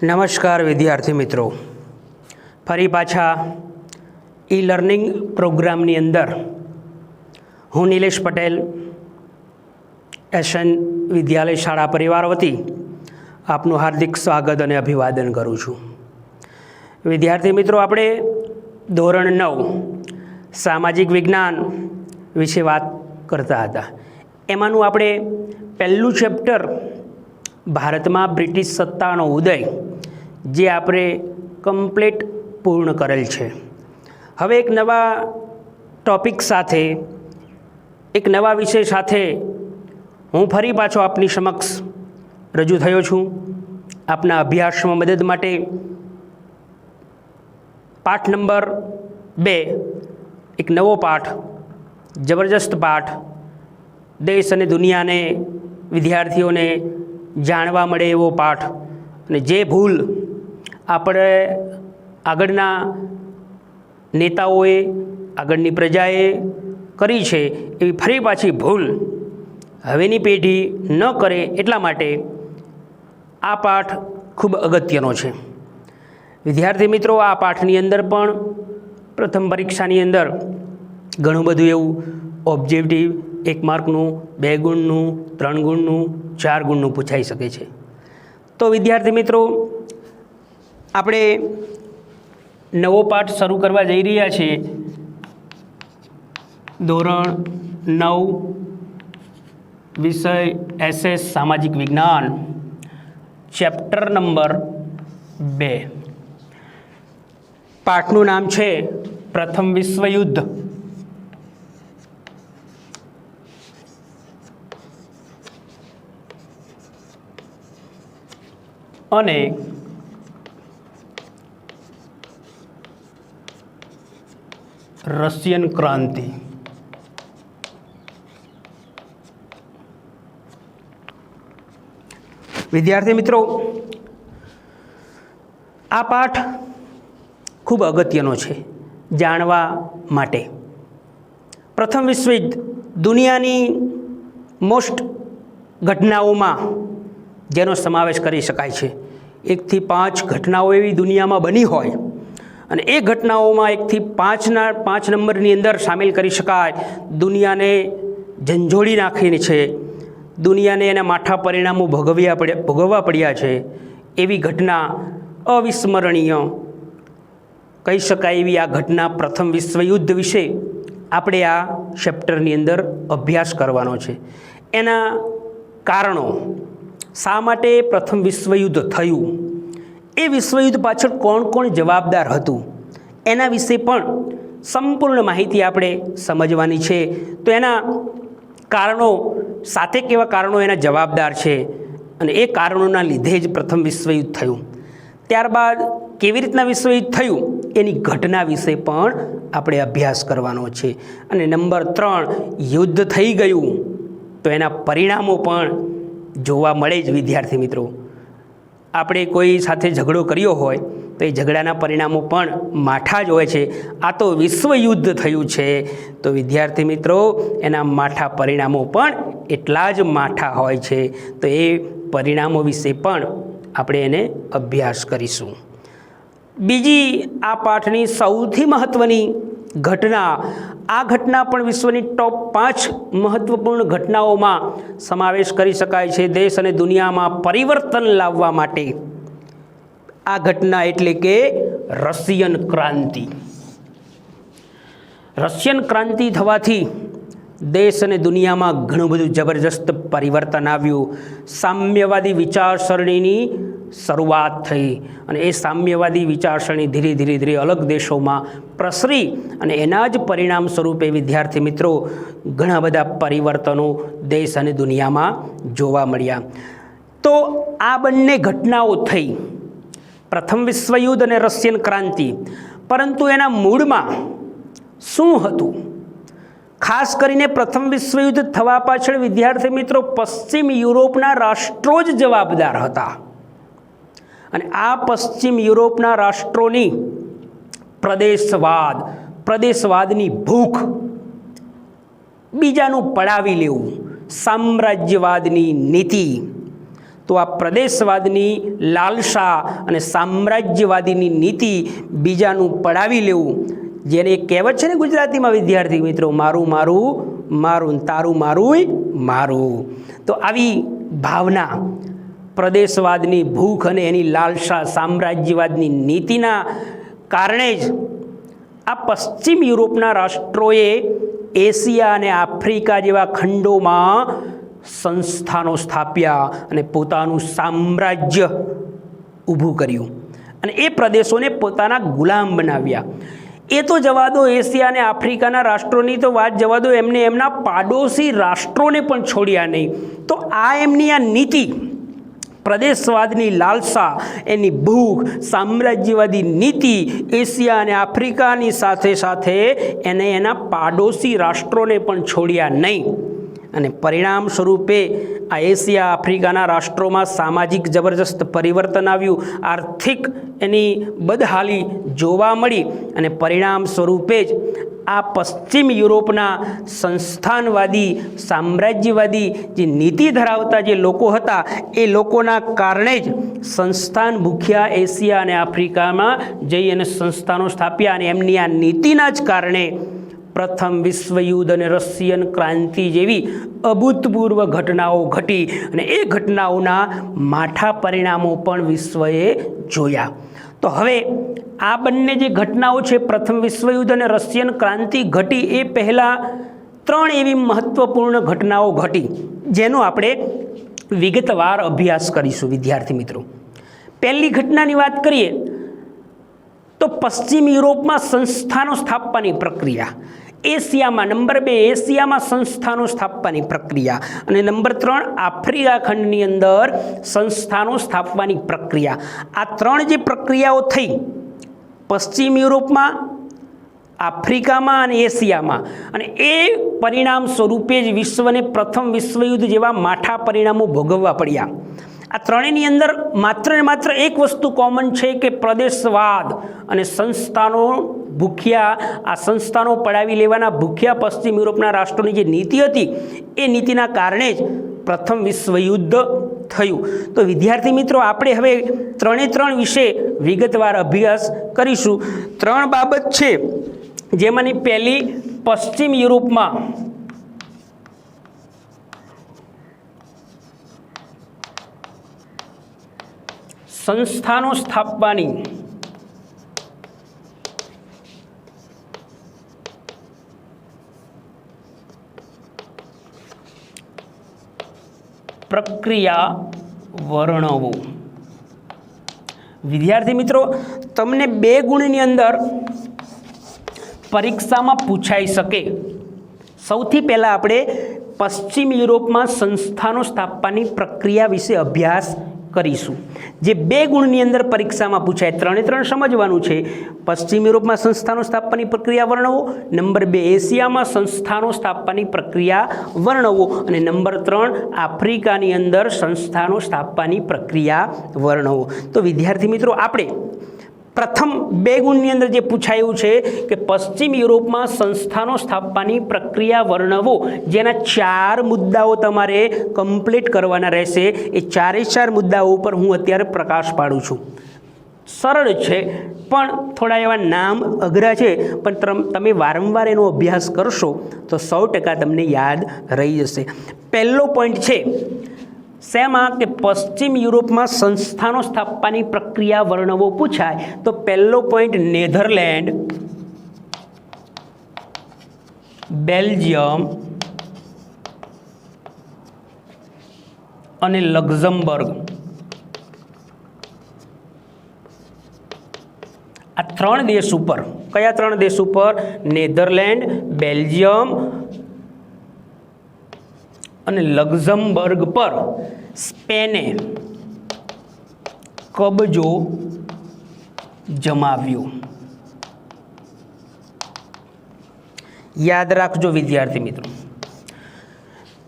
નમસ્કાર વિદ્યાર્થી મિત્રો, ફરી પાછા ઈ લર્નિંગ પ્રોગ્રામની અંદર હું નિલેશ પટેલ એસએન વિદ્યાલય શાળા પરિવાર વતી આપનું હાર્દિક સ્વાગત અને અભિવાદન કરું છું। વિદ્યાર્થી મિત્રો, આપણે ધોરણ 9 સામાજિક વિજ્ઞાન વિશે વાત કરતા હતા। એમાંનું આપણે પહેલું ચેપ્ટર ભારતમાં બ્રિટિશ સત્તાનો ઉદય જે આપણે કમ્પ્લીટ પૂર્ણ કરેલ છે। હવે એક નવા ટૉપિક સાથે, એક નવા વિષય સાથે હું ફરી પાછો આપની સમક્ષ રજૂ થયો છું। આપના અભ્યાસમાં મદદ માટે પાઠ નંબર 2, એક નવો પાઠ, જબરજસ્ત પાઠ, દેશ અને દુનિયાને વિદ્યાર્થીઓને જાણવા મળે એવો પાઠ, અને જે ભૂલ આપણે આગળના નેતાઓએ, આગળની પ્રજાએ કરી છે એવી ફરી પાછી ભૂલ હવેની પેઢી ન કરે એટલા માટે આ પાઠ ખૂબ અગત્યનો છે। વિદ્યાર્થી મિત્રો, આ પાઠની અંદર પણ પ્રથમ પરીક્ષાની અંદર ઘણું બધું એવું ઓબ્જેક્ટિવ 1 માર્કનું, 2 ગુણનું, 3 ગુણનું, 4 ગુણનું પૂછાઈ શકે છે। તો વિદ્યાર્થી મિત્રો, આપણે નવો પાઠ શરૂ કરવા જઈ રહ્યા છીએ। ધોરણ 9 વિષય એસએસ સામાજિક વિજ્ઞાન, ચેપ્ટર નંબર 2। પાઠનું નામ છે પ્રથમ વિશ્વયુદ્ધ। અને રશિયન ક્રાંતિ। વિદ્યાર્થી મિત્રો, આ પાઠ ખૂબ અગત્યનો છે જાણવા માટે। પ્રથમ વિશ્વયુદ્ધ દુનિયાની મોસ્ટ ઘટનાઓમાં જેનો સમાવેશ કરી શકાય છે। 1 થી 5 ઘટનાઓ એવી દુનિયામાં બની હોય અને એ ઘટનાઓમાં 1 થી 5 નંબરની અંદર સામેલ કરી શકાય। દુનિયાને ઝંઝોળી નાખીને છે, દુનિયાને એના માઠા પરિણામો ભોગવવા પડ્યા છે એવી ઘટના, અવિસ્મરણીય કહી શકાય એવી આ ઘટના પ્રથમ વિશ્વયુદ્ધ વિશે આપણે આ ચેપ્ટરની અંદર અભ્યાસ કરવાનો છે। એના કારણો, શા માટે પ્રથમ વિશ્વયુદ્ધ થયું, એ વિશ્વયુદ્ધ પાછળ કોણ કોણ જવાબદાર હતું, એના વિશે પણ સંપૂર્ણ માહિતી આપણે સમજવાની છે। તો એના કારણો સાથે કેવા કારણો એના જવાબદાર છે અને એ કારણોના લીધે જ પ્રથમ વિશ્વયુદ્ધ થયું। ત્યારબાદ કેવી રીતના વિશ્વયુદ્ધ થયું એની ઘટના વિશે પણ આપણે અભ્યાસ કરવાનો છે। અને નંબર 3, યુદ્ધ થઈ ગયું તો એના પરિણામો પણ જોવા મળે જ। વિદ્યાર્થી મિત્રો, આપણે કોઈ સાથે ઝઘડો કર્યો હોય તો એ ઝઘડાના પરિણામો પણ માઠા જ હોય છે। આ તો વિશ્વયુદ્ધ થયું છે તો વિદ્યાર્થી મિત્રો, એના માઠા પરિણામો પણ એટલા જ માઠા હોય છે। તો એ પરિણામો વિશે પણ આપણે એને અભ્યાસ કરીશું। બીજી આ પાઠની સૌથી મહત્ત્વની ઘટના, આ ઘટના પણ વિશ્વની ટોપ 5 મહત્ત્વપૂર્ણ ઘટનાઓમાં સમાવેશ કરી શકાય છે દેશ અને દુનિયામાં પરિવર્તન લાવવા માટે। આ ઘટના એટલે કે રશિયન ક્રાંતિ। રશિયન ક્રાંતિ થવાથી દેશ અને દુનિયામાં ઘણું બધું જબરજસ્ત પરિવર્તન આવ્યું। સામ્યવાદી વિચારસરણીની શરૂઆત થઈ અને એ સામ્યવાદી વિચારસરણી ધીરે ધીરે અલગ દેશોમાં પ્રસરી અને એના જ પરિણામ સ્વરૂપે વિદ્યાર્થી મિત્રો ઘણા બધા પરિવર્તનો દેશ અને દુનિયામાં જોવા મળ્યા। તો આ બંને ઘટનાઓ થઈ, પ્રથમ વિશ્વયુદ્ધ અને રશિયન ક્રાંતિ, પરંતુ એના મૂળમાં શું હતું? ખાસ કરીને પ્રથમ વિશ્વયુદ્ધ થવા પાછળ વિદ્યાર્થી મિત્રો પશ્ચિમ યુરોપના રાષ્ટ્રો જ જવાબદાર હતા અને આ પશ્ચિમ યુરોપના રાષ્ટ્રોની પ્રદેશવાદની ભૂખ, બીજાનું પડાવી લેવું, સામ્રાજ્યવાદની નીતિ, તો આ પ્રદેશવાદની લાલસા અને સામ્રાજ્યવાદીની નીતિ બીજાનું પડાવી લેવું, જેને એક કહેવત છે ને ગુજરાતીમાં વિદ્યાર્થી મિત્રો, મારું મારું મારું, તારું મારું મારું. તો આવી ભાવના, પ્રદેશવાદની ભૂખ અને એની લાલસા, સામ્રાજ્યવાદની નીતિના કારણે જ આ પશ્ચિમ યુરોપના રાષ્ટ્રોએ એશિયા અને આફ્રિકા જેવા ખંડોમાં સંસ્થાનો સ્થાપ્યા અને પોતાનું સામ્રાજ્ય ઊભું કર્યું અને એ પ્રદેશોને પોતાના ગુલામ બનાવ્યા. એ તો જવા દો, એશિયા અને આફ્રિકાના રાષ્ટ્રોની તો વાત જવા દો, એમને એમના પાડોશી રાષ્ટ્રોને પણ છોડ્યા નહીં. તો આ એમની આ નીતિ, પ્રદેશવાદની લાલસા, એની ભૂખ, સામ્રાજ્યવાદી નીતિ, એશિયા અને આફ્રિકાની સાથે સાથે એને એના પાડોશી રાષ્ટ્રોને પણ છોડ્યા નહીં. અને પરિણામ સ્વરૂપે આ એશિયા આફ્રિકાના રાષ્ટ્રોમાં સામાજિક જબરજસ્ત પરિવર્તન આવ્યું, આર્થિક એની બદહાલી જોવા મળી અને પરિણામ સ્વરૂપે જ આ પશ્ચિમ યુરોપના સંસ્થાનવાદી, સામ્રાજ્યવાદી જે નીતિ ધરાવતા જે લોકો હતા એ લોકોના કારણે જ સંસ્થાન ભૂખ્યા એશિયા અને આફ્રિકામાં જઈ અને સંસ્થાનો સ્થાપ્યા અને એમની આ નીતિના જ કારણે પ્રથમ વિશ્વયુદ્ધ અને રશિયન ક્રાંતિ જેવી અભૂતપૂર્વ ઘટનાઓ ઘટી અને એ ઘટનાઓના માઠા પરિણામો પણ વિશ્વએ જોયા. તો હવે આ બંને જે ઘટનાઓ છે, પ્રથમ વિશ્વયુદ્ધ અને રશિયન ક્રાંતિ ઘટી એ પહેલાં 3 એવી મહત્ત્વપૂર્ણ ઘટનાઓ ઘટી જેનો આપણે વિગતવાર અભ્યાસ કરીશું વિદ્યાર્થી મિત્રો. પહેલી ઘટનાની વાત કરીએ તો પશ્ચિમ યુરોપમાં સંસ્થાનો સ્થાપવાની પ્રક્રિયા, એશિયામાં નંબર 2 એશિયામાં સંસ્થાનો સ્થાપવાની પ્રક્રિયા અને નંબર 3 આફ્રિકા ખંડની અંદર સંસ્થાનો સ્થાપવાની પ્રક્રિયા. આ 3 જે પ્રક્રિયાઓ થઈ પશ્ચિમ યુરોપમાં, આફ્રિકામાં અને એશિયામાં, અને એ પરિણામ સ્વરૂપે જ વિશ્વને પ્રથમ વિશ્વયુદ્ધ જેવા માઠા પરિણામો ભોગવવા પડ્યા. આ ત્રણેયની અંદર માત્ર ને માત્ર એક વસ્તુ કોમન છે કે પ્રદેશવાદ અને સંસ્થાનો ભૂખ્યા, આ સંસ્થાનો પડાવી લેવાના ભૂખ્યા પશ્ચિમ યુરોપના રાષ્ટ્રોની જે નીતિ હતી એ નીતિના કારણે જ પ્રથમ વિશ્વયુદ્ધ થયું. તો વિદ્યાર્થી મિત્રો, આપણે હવે 3 વિશે વિગતવાર અભ્યાસ કરીશું. 3 બાબત છે જેમાંની પહેલી, પશ્ચિમ યુરોપમાં સંસ્થાનો સ્થાપવાની પ્રક્રિયા વર્ણવો. વિદ્યાર્થી મિત્રો, તમને 2 ગુણની અંદર પરીક્ષામાં પૂછાઈ શકે. સૌથી પહેલાં આપણે પશ્ચિમ યુરોપમાં સંસ્થાનો સ્થાપવાની પ્રક્રિયા વિશે અભ્યાસ કરીશું, જે 2 ગુણની અંદર પરીક્ષામાં પૂછાય. 3 સમજવાનું છે. પશ્ચિમ યુરોપમાં સંસ્થાનો સ્થાપવાની પ્રક્રિયા વર્ણવો, નંબર 2 એશિયામાં સંસ્થાનો સ્થાપવાની પ્રક્રિયા વર્ણવો અને નંબર 3 આફ્રિકાની અંદર સંસ્થાનો સ્થાપવાની પ્રક્રિયા વર્ણવો. તો વિદ્યાર્થી મિત્રો, આપણે પ્રથમ 2 ગુણની અંદર જે પૂછાયું છે કે પશ્ચિમ યુરોપમાં સંસ્થાનો સ્થાપવાની પ્રક્રિયા વર્ણવો, જેના 4 મુદ્દાઓ તમારે કમ્પ્લીટ કરવાના રહેશે. એ 4 મુદ્દાઓ ઉપર હું અત્યારે પ્રકાશ પાડું છું. સરળ છે પણ થોડા એવા નામ અઘરા છે, પણ તમે વારંવાર એનો અભ્યાસ કરશો તો 100% તમને યાદ રહી જશે. પહેલો પોઈન્ટ છે શેમાં કે પશ્ચિમ યુરોપમાં સંસ્થાનો સ્થાપવાની પ્રક્રિયા વર્ણવો પૂછાય તો પહેલો પોઈન્ટ નેધરલેન્ડ, બેલ્જિયમ અને લક્ઝમબર્ગ. આ 3 દેશ ઉપર, કયા 3 દેશ ઉપર? નેધરલેન્ડ, બેલ્જિયમ અને લક્ઝમબર્ગ પર સ્પેને કબજો જમાવ્યો. યાદ રાખજો વિદ્યાર્થી મિત્રો,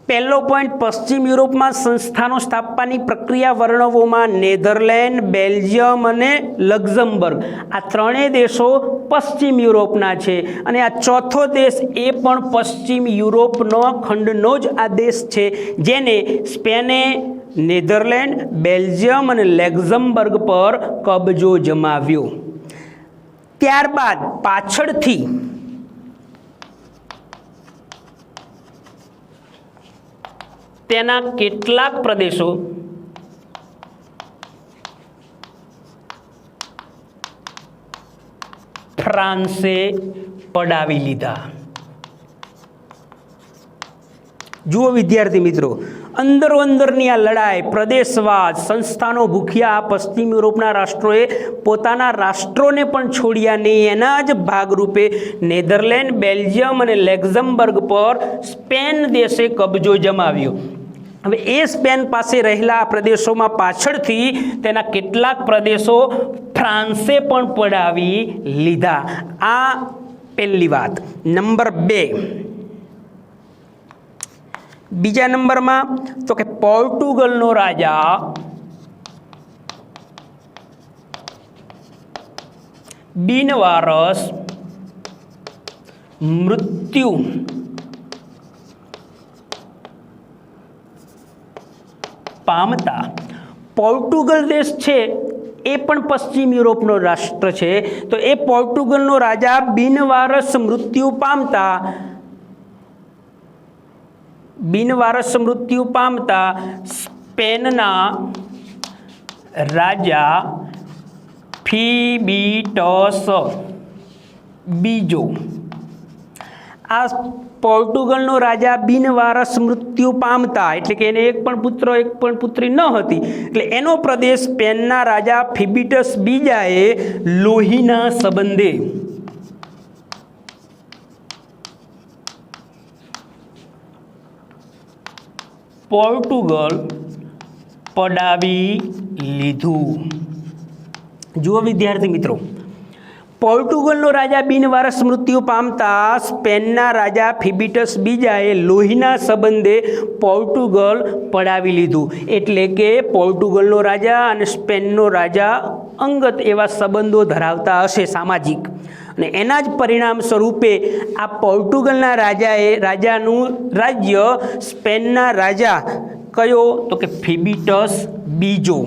પહેલો પોઈન્ટ પશ્ચિમ યુરોપમાં સંસ્થાનો સ્થાપવાની પ્રક્રિયા વર્ણવોમાં નેધરલેન્ડ, બેલ્જિયમ અને લક્ઝમબર્ગ આ 3 દેશો પશ્ચિમ યુરોપના છે. અને આ ચોથો દેશ એ પણ પશ્ચિમ યુરોપનો ખંડનો જ આ દેશ છે, જેને સ્પેને નેધરલેન્ડ, બેલ્જિયમ અને લેક્ઝમબર્ગ પર કબજો જમાવ્યો. ત્યારબાદ પાછળથી તેના કેટલાક પ્રદેશો ફ્રાન્સે પડાવી લીધા. જુઓ વિદ્યાર્થી મિત્રો, અંદરો અંદરની આ લડાઈ, પ્રદેશવાદ, સંસ્થાનો ભૂખ્યા પશ્ચિમ યુરોપના રાષ્ટ્રોએ પોતાના રાષ્ટ્રોને પણ છોડ્યા નહીં. એના જ ભાગરૂપે નેધરલેન્ડ, બેલ્જિયમ અને લેક્ઝમબર્ગ પર સ્પેન દેશે કબજો જમાવ્યો. હવે એ સ્પેન પાસે રહેલા પ્રદેશોમાં પાછળથી તેના કેટલાક પ્રદેશો ફ્રાન્સે પણ પડાવી લીધા. આ પહેલી વાત. નંબર 2, બીજા નંબરમાં તો કે પોર્ટુગલનો રાજા બિનવારસ મૃત્યુ પામતા. પોર્ટુગલ દેશ છે એ પણ પશ્ચિમ યુરોપનો રાષ્ટ્ર છે. તો એ પોર્ટુગલનો રાજા બિનવારસ મૃત્યુ પામતા સ્પેનના રાજા ફિબીટસ બીજો. આ પોર્ટુગલનો રાજા બિનવારસ મૃત્યુ પામતા એટલે કે એને એક પણ પુત્ર એક પણ પુત્રી ન હતી, એટલે એનો પ્રદેશ સ્પેનના રાજા ફિબીટસ બીજાએ લોહીના સંબંધે પોર્ટુગલ પડાવી લીધું. જુઓ વિદ્યાર્થી મિત્રો, પોર્ટુગલનો રાજા બિનવારસ મૃત્યુ પામતા સ્પેનના રાજા ફિબીટસ બીજાએ લોહીના સંબંધે પોર્ટુગલ પડાવી લીધું. એટલે કે પોર્ટુગલનો રાજા અને સ્પેનનો રાજા અંગત એવા સંબંધો ધરાવતા હશે સામાજિક, અને એના જ પરિણામ સ્વરૂપે આ પોર્ટુગલના રાજાનું રાજ્ય સ્પેનના રાજા કયો તો કે ફિબીટસ બીજો,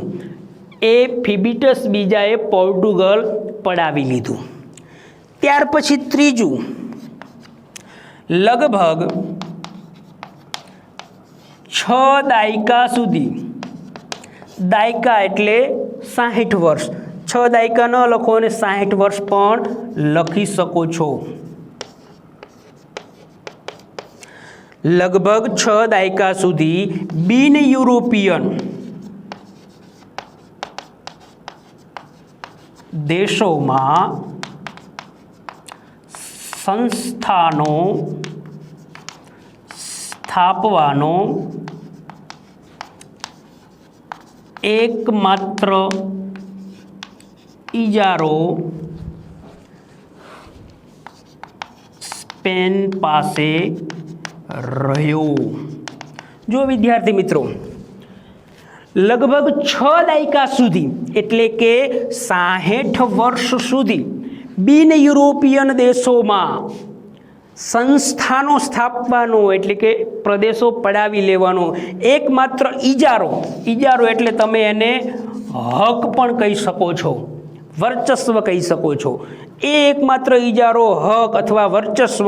એ ફિબીટસ બીજાએ પોર્ટુગલ પડાવી લીધું. ત્યાર પછી ત્રીજું, લગભગ 6 દાયકા સુધી, દાયકા એટલે 60 વર્ષ, 6 દાયકા ન લખો અને 60 વર્ષ પણ લખી શકો છો. લગભગ 6 દાયકા સુધી બિન યુરોપિયન દેશોમાં સંસ્થાનો સ્થાપવાનો એકમાત્ર ઇજારો સ્પેન પાસે રહ્યો. જો વિદ્યાર્થી મિત્રો, લગભગ 6 દાયકા સુધી એટલે કે 60 વર્ષ સુધી બિન યુરોપિયન દેશોમાં સંસ્થાનો સ્થાપવાનો એટલે કે પ્રદેશો પડાવી લેવાનો એકમાત્ર ઇજારો એટલે તમે એને હક પણ કહી શકો છો, વર્ચસ્વ કહી શકો છો. એ એકમાત્ર ઇજારો, હક અથવા વર્ચસ્વ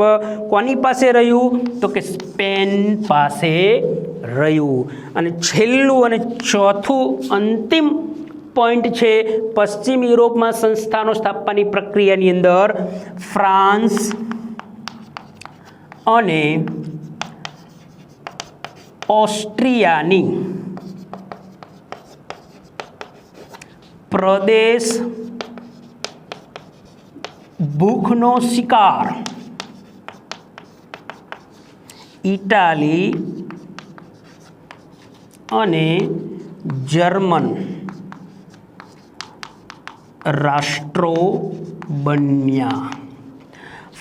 કોની પાસે રહ્યું તો કે સ્પેન પાસે રહ્યું. અને છેલ્લું અને ચોથું અંતિમ પોઈન્ટ છે પશ્ચિમ યુરોપમાં સંસ્થાનો સ્થાપવાની પ્રક્રિયાની અંદર ફ્રાન્સ અને ઓસ્ટ્રિયાની પ્રદેશ ભૂખનો શિકાર ઇટાલી અને જર્મન રાષ્ટ્રો બન્યા.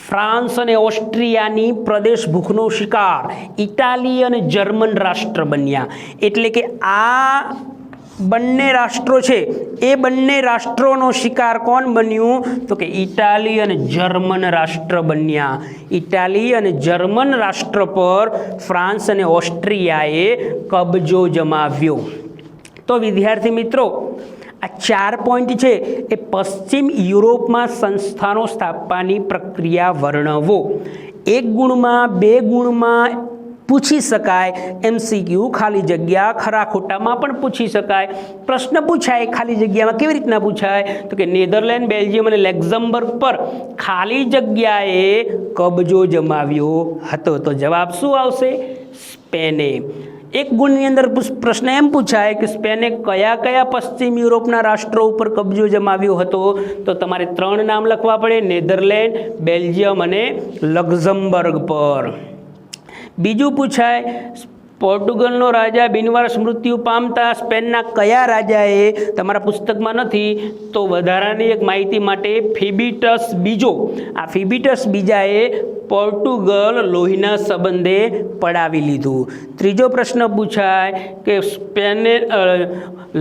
ફ્રાન્સ અને ઓસ્ટ્રિયાની પ્રદેશ ભૂખનો શિકાર ઇટાલી અને જર્મન રાષ્ટ્ર બન્યા. એટલે કે આ બંને રાષ્ટ્રો છે એ બંને રાષ્ટ્રોનો શિકાર કોણ બન્યું તો કે ઇટાલી અને જર્મન રાષ્ટ્ર બન્યા. ઇટાલી અને જર્મન રાષ્ટ્ર પર ફ્રાન્સ અને ઓસ્ટ્રિયાએ કબજો જમાવ્યો. તો વિદ્યાર્થી મિત્રો આ 4 પોઈન્ટ છે એ પશ્ચિમ યુરોપમાં સંસ્થાનો સ્થાપવાની પ્રક્રિયા વર્ણવો. 1 ગુણમાં 2 ગુણમાં પૂછી શકાય. MCQ ખાલી જગ્યા ખરા ખોટામાં પણ પૂછી શકાય. પ્રશ્ન પૂછાય ખાલી જગ્યામાં કેવી રીતના પૂછાય તો કે નેધરલેન્ડ, બેલ્જિયમ અને લક્ઝમબર્ગ પર ખાલી જગ્યાએ કબજો જમાવ્યો હતો. તો જવાબ શું આવશે? સ્પેને. 1 ગુણની અંદર પ્રશ્ન એમ પૂછાય કે સ્પેને કયા કયા પશ્ચિમ યુરોપના રાષ્ટ્રો ઉપર કબજો જમાવ્યો હતો તો તમારે 3 નામ લખવા પડે: નેધરલેન્ડ, બેલ્જિયમ અને લક્ઝમબર્ગ પર. બીજું પૂછાય પોર્ટુગલનો રાજા બિનવારસ મૃત્યુ પામતા સ્પેનના કયા રાજાએ, તમારા પુસ્તકમાં નથી તો વધારાની એક માહિતી માટે ફિબિટસ બીજો, આ ફિબિટસ બીજાએ પોર્ટુગલ લોહીના સંબંધે પડાવી લીધું. ત્રીજો પ્રશ્ન પૂછાય કે સ્પેને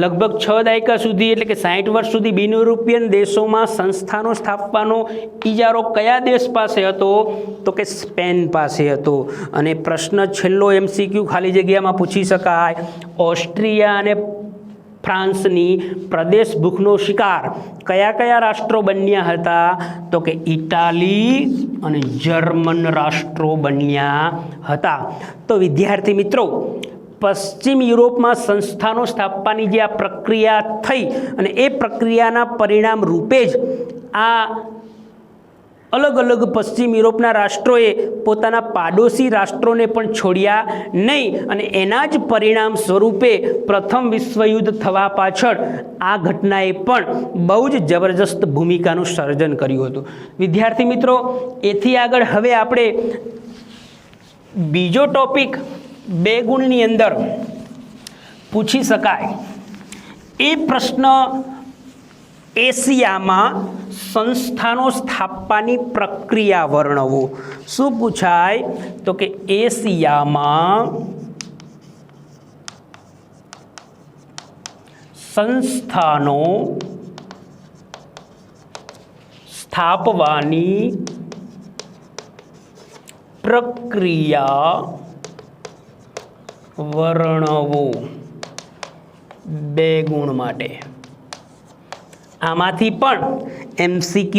લગભગ 6 દાયકા સુધી એટલે કે 60 વર્ષ સુધી બિન યુરોપિયન દેશોમાં સંસ્થાનો સ્થાપવાનો ઇજારો કયા દેશ પાસે હતો તો કે સ્પેન પાસે હતો. અને પ્રશ્ન છેલ્લો MCQ ખાલી જગ્યામાં પૂછી શકાય: ઓસ્ટ્રિયા અને ફ્રાન્સની પ્રદેશ ભૂખનો શિકાર કયા કયા રાષ્ટ્રો બન્યા હતા તો કે ઇટાલી અને જર્મન રાષ્ટ્રો બન્યા હતા. તો વિદ્યાર્થી મિત્રો, પશ્ચિમ યુરોપમાં સંસ્થાનો સ્થાપવાની જે આ પ્રક્રિયા થઈ અને એ પ્રક્રિયાના પરિણામ રૂપે જ આ અલગ અલગ પશ્ચિમ યુરોપના રાષ્ટ્રોએ પોતાના પાડોશી રાષ્ટ્રોને પણ છોડ્યા નહીં અને એના જ પરિણામ સ્વરૂપે પ્રથમ વિશ્વયુદ્ધ થવા પાછળ આ ઘટનાએ પણ બહુ જ જબરજસ્ત ભૂમિકાનું સર્જન કર્યું હતું. વિદ્યાર્થી મિત્રો, એથી આગળ હવે આપણે બીજો ટોપિક 2 ગુણની અંદર પૂછી શકાય એ પ્રશ્ન: એશિયામાં સંસ્થાનો સ્થાપવાની પ્રક્રિયા વર્ણવો. શું પૂછાય તો કે એશિયામાં સંસ્થાનો સ્થાપવાની પ્રક્રિયા વર્ણવો. 2 ગુણ માટે. આમાંથી પણ MCQ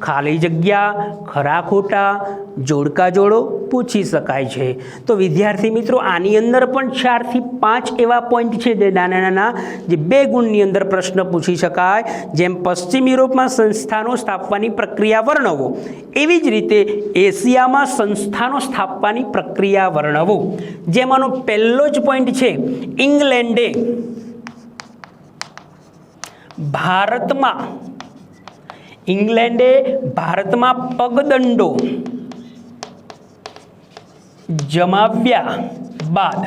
ખાલી જગ્યા ખરા ખોટા જોડકા જોડો પૂછી શકાય છે. તો વિદ્યાર્થી મિત્રો, આની અંદર પણ 4 થી 5 એવા પોઈન્ટ છે જે નાના નાના જે 2 ગુણની અંદર પ્રશ્ન પૂછી શકાય. જેમ પશ્ચિમ યુરોપમાં સંસ્થાનો સ્થાપવાની પ્રક્રિયા વર્ણવો, એવી જ રીતે એશિયામાં સંસ્થાનો સ્થાપવાની પ્રક્રિયા વર્ણવો. જેમાંનો પહેલો જ પોઈન્ટ છે: ઇંગ્લેન્ડે ભારતમાં પગદંડો જમાવ્યા બાદ.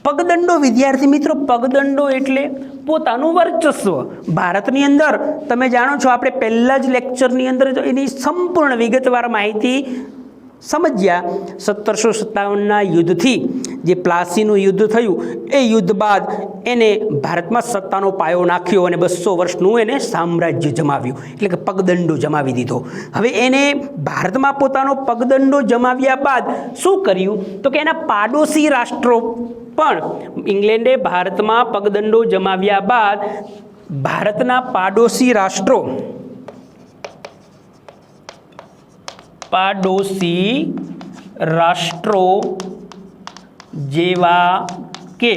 પગદંડો વિદ્યાર્થી મિત્રો, પગદંડો એટલે પોતાનું વર્ચસ્વ. ભારતની અંદર તમે જાણો છો, આપણે પહેલા જ લેક્ચરની અંદર એની સંપૂર્ણ વિગતવાર માહિતી સમજ્યા. 1757ના યુદ્ધથી જે પ્લાસીનું યુદ્ધ થયું એ યુદ્ધ બાદ એને ભારતમાં સત્તાનો પાયો નાખ્યો અને 200 વર્ષનું એને સામ્રાજ્ય જમાવ્યું, એટલે કે પગદંડો જમાવી દીધો. હવે એને ભારતમાં પોતાનો પગદંડો જમાવ્યા બાદ શું કર્યું તો કે એના પાડોશી રાષ્ટ્રો પણ, ઇંગ્લેન્ડે ભારતમાં પગદંડો જમાવ્યા બાદ ભારતના પાડોશી રાષ્ટ્રો જેવા કે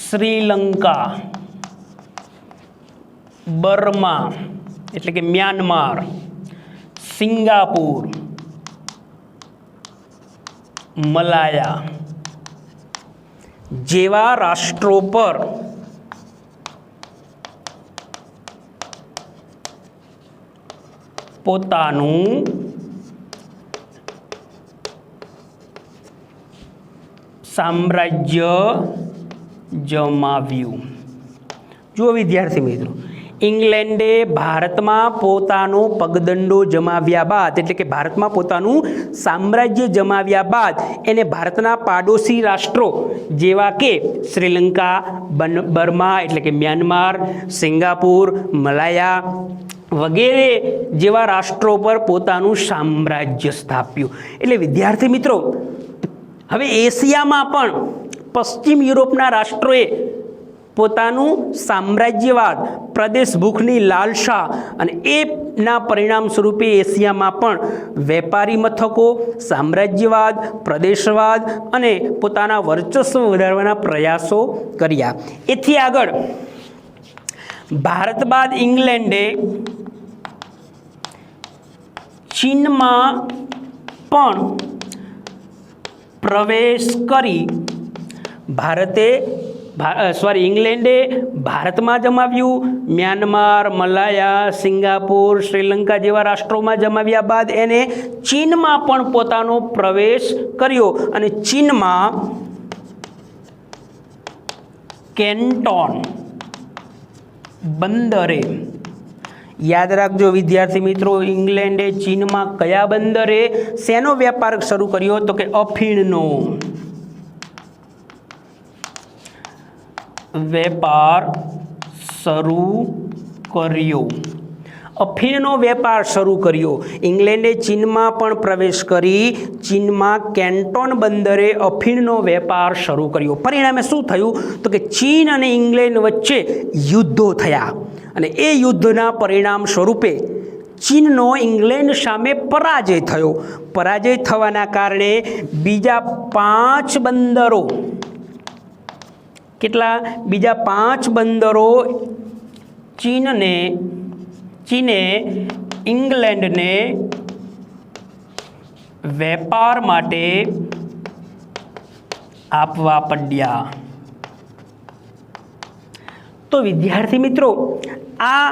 શ્રીલંકા, બર્મા એટલે કે મ્યાનમાર, સિંગાપુર, મલાયા જેવા રાષ્ટ્રો પર પોતાનું સામ્રાજ્ય જમાવ્યું. જુઓ વિદ્યાર્થી મિત્રો, ઇંગ્લેન્ડે ભારતમાં પોતાનો પગદંડો જમાવ્યા બાદ, એટલે કે ભારતમાં પોતાનું સામ્રાજ્ય જમાવ્યા બાદ એને ભારતના પાડોશી રાષ્ટ્રો જેવા કે શ્રીલંકા, બર્મા એટલે કે મ્યાનમાર, સિંગાપુર, મલાયા વગેરે જેવા રાષ્ટ્રો પર પોતાનું સામ્રાજ્ય સ્થાપ્યું. એટલે વિદ્યાર્થી મિત્રો, હવે એશિયામાં પણ પશ્ચિમ યુરોપના રાષ્ટ્રોએ પોતાનું સામ્રાજ્યવાદ, પ્રદેશ ભૂખની લાલસા અને એના પરિણામ સ્વરૂપે એશિયામાં પણ વેપારી મથકો, સામ્રાજ્યવાદ, પ્રદેશવાદ અને પોતાના વર્ચસ્વ વધારવાના પ્રયાસો કર્યા. એથી આગળ ભારત બાદ ઇંગ્લેન્ડે ચીનમાં પણ પ્રવેશ કરી ઇંગ્લેન્ડે ભારતમાં જમાવ્યું. મ્યાનમાર, મલાયા, સિંગાપુર, શ્રીલંકા જેવા રાષ્ટ્રોમાં જમાવ્યા બાદ એને ચીનમાં પણ પોતાનો પ્રવેશ કર્યો અને ચીનમાં કેન્ટોન બંદરે, યાદ રાખજો વિદ્યાર્થી મિત્રો, ઇંગ્લેન્ડે ચીનમાં કયા બંદરે શેનો વેપાર શરૂ કર્યો? તો કે અફીણનો વેપાર શરૂ કર્યો. અફીણનો વેપાર શરૂ કર્યો. ઇંગ્લેન્ડે ચીનમાં પણ પ્રવેશ કરી ચીનમાં કેન્ટોન બંદરે અફીણનો વેપાર શરૂ કર્યો. પરિણામે શું થયું? તો કે ચીન અને ઇંગ્લેન્ડ વચ્ચે યુદ્ધો થયા અને એ યુદ્ધના પરિણામ સ્વરૂપે ચીનનો ઇંગ્લેન્ડ સામે પરાજય થયો. પરાજય થવાના કારણે બીજા 5 બંદરો, કેટલા? બીજા 5 બંદરો ચીને ઇંગ્લેન્ડને વેપાર માટે આપવા પડ્યા. તો વિદ્યાર્થી મિત્રો, આ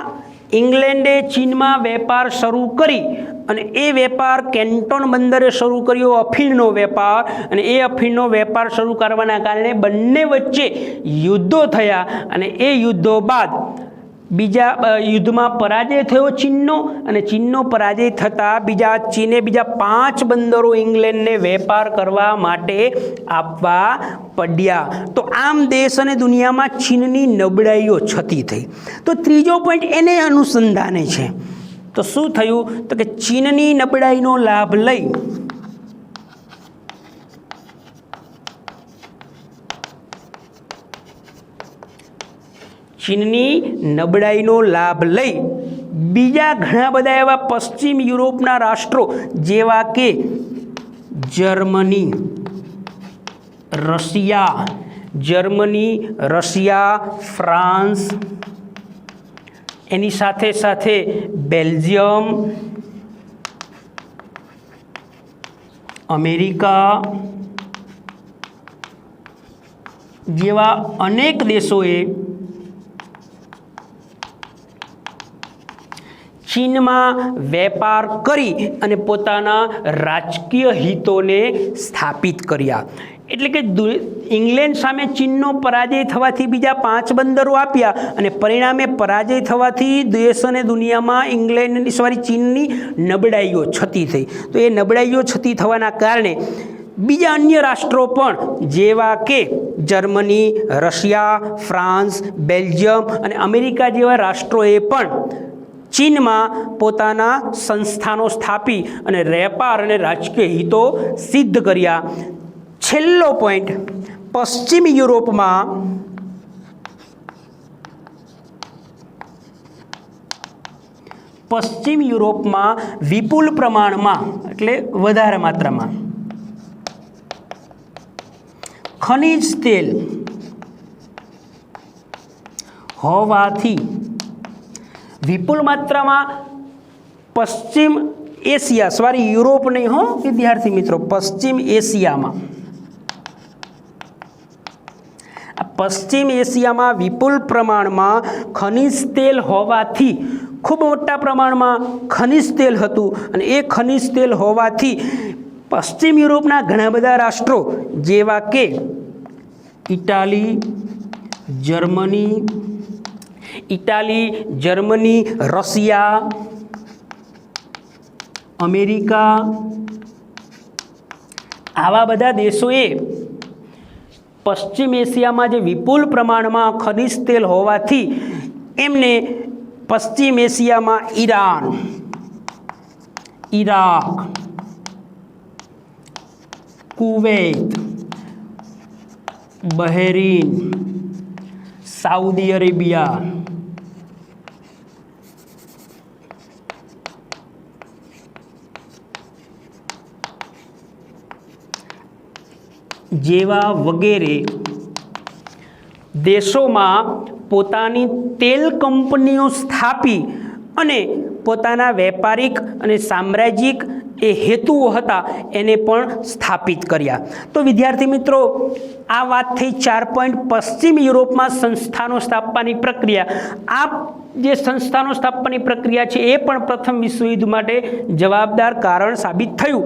ઇંગ્લેન્ડે ચીનમાં વેપાર શરૂ કરી અને એ વેપાર કેન્ટોન બંદરે શરૂ કર્યો, અફીણનો વેપાર, અને એ અફીણનો વેપાર શરૂ કરવાના કારણે બંને વચ્ચે યુદ્ધો થયા અને એ યુદ્ધો બાદ બીજા યુદ્ધમાં પરાજય થયો ચીનનો અને ચીનનો પરાજય થતાં ચીને બીજા 5 બંદરો ઇંગ્લેન્ડને વેપાર કરવા માટે આપવા પડ્યા. તો આમ દેશ અને દુનિયામાં ચીનની નબળાઈઓ છતી થઈ. તો ત્રીજો પોઈન્ટ એને અનુસંધાને છે. તો શું થયું? તો કે ચીનની નબળાઈનો લાભ લઈ બીજા ઘણા બધા એવા પશ્ચિમ યુરોપના રાષ્ટ્રો જેવા કે જર્મની, રશિયા, ફ્રાન્સ, એની સાથે સાથે બેલ્જિયમ, અમેરિકા જેવા અનેક દેશોએ ચીનમાં વેપાર કરી અને પોતાના રાજકીય હિતોને સ્થાપિત કર્યા. એટલે કે ઇંગ્લેન્ડ સામે ચીનનો પરાજય થવાથી બીજા 5 બંદરો આપ્યા અને પરિણામે પરાજય થવાથી દેશ અને દુનિયામાં ચીનની નબળાઈઓ છતી થઈ. તો એ નબળાઈઓ છતી થવાના કારણે બીજા અન્ય રાષ્ટ્રો પણ જેવા કે જર્મની, રશિયા, ફ્રાન્સ, બેલ્જિયમ અને અમેરિકા જેવા રાષ્ટ્રોએ પણ ચીનમાં પોતાના સંસ્થાનો સ્થાપી અને વેપાર અને રાજકીય હિતો સિદ્ધ કર્યા. છેલ્લો પોઈન્ટ, પશ્ચિમ યુરોપમાં વિપુલ પ્રમાણમાં એટલે વધારે માત્રામાં ખનિજ તેલ હોવાથી વિપુલ માત્રામાં પશ્ચિમ એશિયા, યુરોપ નહીં હો વિદ્યાર્થી મિત્રો, પશ્ચિમ એશિયામાં વિપુલ પ્રમાણમાં ખનિજ તેલ હોવાથી, ખૂબ મોટા પ્રમાણમાં ખનિજ તેલ હતું અને એ ખનિજ તેલ હોવાથી પશ્ચિમ યુરોપના ઘણા બધા રાષ્ટ્રો જેવા કે ઇટાલી, જર્મની, રશિયા, અમેરિકા, આવા બધા દેશોએ પશ્ચિમ એશિયામાં જે વિપુલ પ્રમાણમાં ખનિજ તેલ હોવાથી એમને પશ્ચિમ એશિયામાં Iran, Iraq, Kuwait, Bahrain, Saudi Arabia, જેવા વગેરે દેશોમાં પોતાની તેલ કંપનીઓ સ્થાપી અને પોતાના વેપારિક અને સામ્રાજ્યિક એ હેતુઓ હતા એને પણ સ્થાપિત કર્યા. તો વિદ્યાર્થી મિત્રો, આ વાત થઈ 4 પોઈન્ટ પશ્ચિમ યુરોપમાં સંસ્થાનો સ્થાપવાની પ્રક્રિયા. આ જે સંસ્થાનો સ્થાપવાની પ્રક્રિયા છે એ પણ પ્રથમ વિશ્વયુદ્ધ માટે જવાબદાર કારણ સાબિત થયું.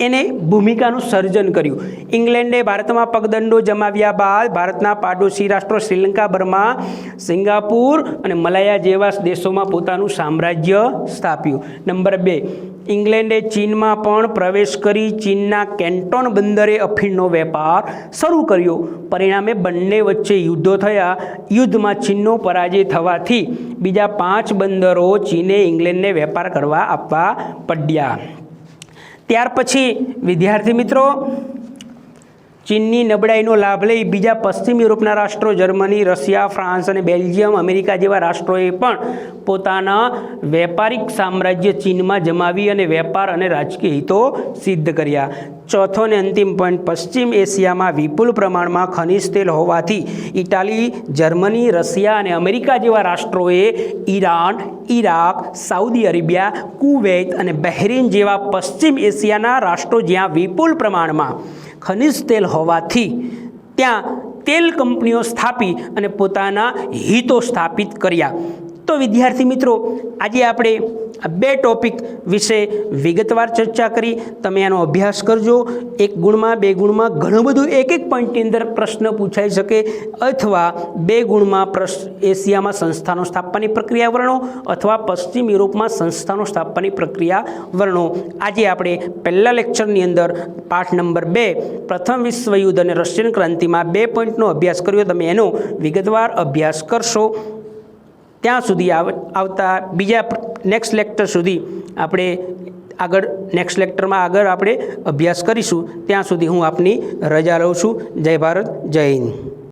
એને ભૂમિકાનું સર્જન કર્યું. ઇંગ્લેન્ડે ભારતમાં પગદંડો જમાવ્યા બાદ ભારતના પાડોશી રાષ્ટ્રો શ્રીલંકા, બર્મા, સિંગાપુર અને મલાયા જેવા દેશોમાં પોતાનું સામ્રાજ્ય સ્થાપ્યું. નંબર 2, ઇંગ્લેન્ડે ચીનમાં પણ પ્રવેશ કરી ચીનના કેન્ટોન બંદરે અફીણનો વેપાર શરૂ કર્યો. પરિણામે બંને વચ્ચે યુદ્ધો થયા. યુદ્ધમાં ચીનનો પરાજય થવાથી બીજા 5 બંદરો ચીને ઇંગ્લેન્ડને વેપાર કરવા આપવા પડ્યા. ત્યાર પછી વિદ્યાર્થી મિત્રો, ચીનની નબળાઈનો લાભ લઈ બીજા પશ્ચિમ યુરોપના રાષ્ટ્રો જર્મની, રશિયા, ફ્રાન્સ અને બેલ્જિયમ, અમેરિકા જેવા રાષ્ટ્રોએ પણ પોતાના વેપારિક સામ્રાજ્ય ચીનમાં જમાવી અને વેપાર અને રાજકીય હિતો સિદ્ધ કર્યા. ચોથો અને અંતિમ પોઈન્ટ, પશ્ચિમ એશિયામાં વિપુલ પ્રમાણમાં ખનિજ તેલ હોવાથી ઇટાલી, જર્મની, રશિયા અને અમેરિકા જેવા રાષ્ટ્રોએ Iran, Iraq, Saudi Arabia, Kuwait અને બહેરીન જેવા પશ્ચિમ એશિયાના રાષ્ટ્રો જ્યાં વિપુલ પ્રમાણમાં ખનિજ તેલ હોવાથી ત્યાં તેલ કંપનીઓ સ્થાપી અને પોતાના હિતો સ્થાપિત કર્યા. તો વિદ્યાર્થી મિત્રો, આજે આપણે આ 2 ટોપિક વિશે વિગતવાર ચર્ચા કરી. તમે આનો અભ્યાસ કરજો. 1 ગુણમાં 2 ગુણમાં ઘણું બધું એક પોઈન્ટની અંદર પ્રશ્ન પૂછાઈ શકે, અથવા 2 ગુણમાં એશિયામાં સંસ્થાનો સ્થાપવાની પ્રક્રિયા વર્ણો અથવા પશ્ચિમ યુરોપમાં સંસ્થાનો સ્થાપવાની પ્રક્રિયા વર્ણો. આજે આપણે પહેલા લેક્ચરની અંદર પાઠ નંબર 2 પ્રથમ વિશ્વયુદ્ધ અને રશિયન ક્રાંતિમાં 2 પોઈન્ટનો અભ્યાસ કર્યો. તમે એનો વિગતવાર અભ્યાસ કરશો. ત્યાં સુધી આવતા બીજા નેક્સ્ટ લેક્ચર સુધી આપણે નેક્સ્ટ લેક્ચરમાં આગળ આપણે અભ્યાસ કરીશું. ત્યાં સુધી હું આપની રજા લઉં છું. જય ભારત, જય હિન્દ.